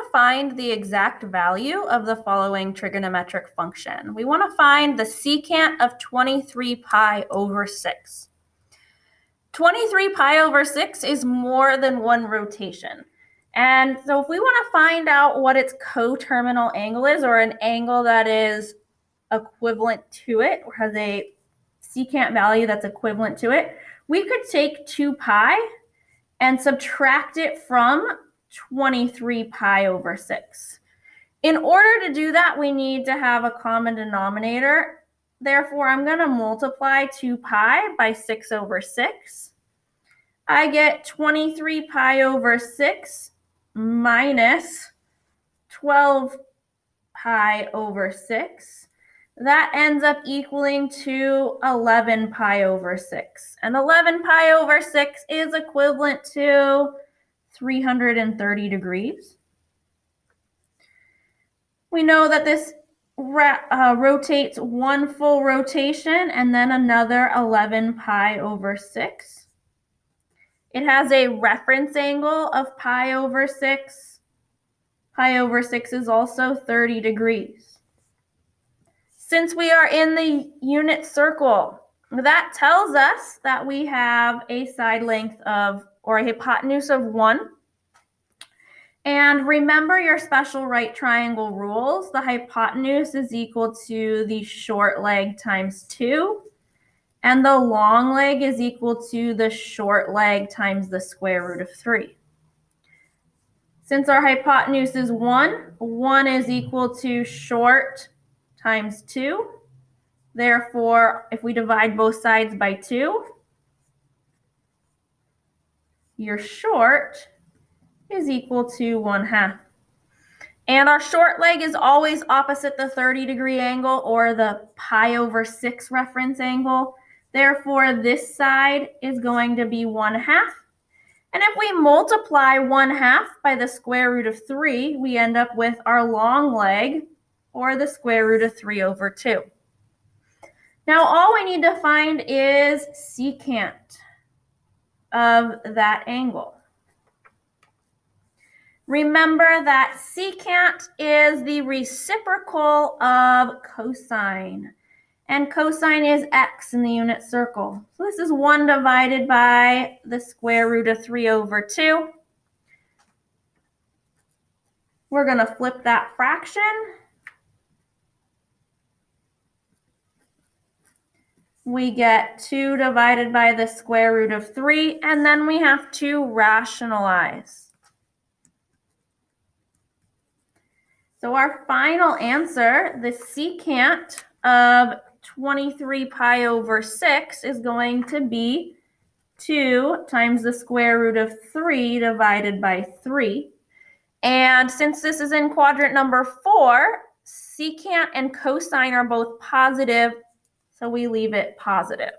to find the exact value of the following trigonometric function. We want to find the secant of 23 pi over 6. 23 pi over 6 is more than one rotation. And so if we want to find out what its coterminal angle is, or an angle that is equivalent to it, or has a secant value that's equivalent to it, we could take 2 pi and subtract it from 23 pi over 6. In order to do that, we need to have a common denominator. Therefore, I'm going to multiply 2 pi by 6 over 6. I get 23 pi over 6 minus 12 pi over 6. That ends up equaling to 11 pi over 6. And 11 pi over 6 is equivalent to 330 degrees. We know that this rotates one full rotation and then another 11 pi over 6. It has a reference angle of pi over 6. Pi over 6 is also 30 degrees. Since we are in the unit circle, that tells us that we have a side length of, or a hypotenuse of 1. And remember your special right triangle rules. The hypotenuse is equal to the short leg times 2. And the long leg is equal to the short leg times the square root of 3. Since our hypotenuse is 1, 1 is equal to short times 2. Therefore, if we divide both sides by 2, your short is equal to 1/2. And our short leg is always opposite the 30-degree angle, or the pi over 6 reference angle. Therefore, this side is going to be 1/2. And if we multiply 1/2 by the square root of 3, we end up with our long leg, or the square root of 3 over 2. Now, all we need to find is secant of that angle. Remember that secant is the reciprocal of cosine. And cosine is x in the unit circle. So this is 1 divided by the square root of 3 over 2. We're going to flip that fraction. We get 2 divided by the square root of 3, and then we have to rationalize. So our final answer, the secant of 23 pi over 6 is going to be 2 times the square root of 3 divided by 3. And since this is in quadrant number 4, secant and cosine are both positive, so we leave it positive.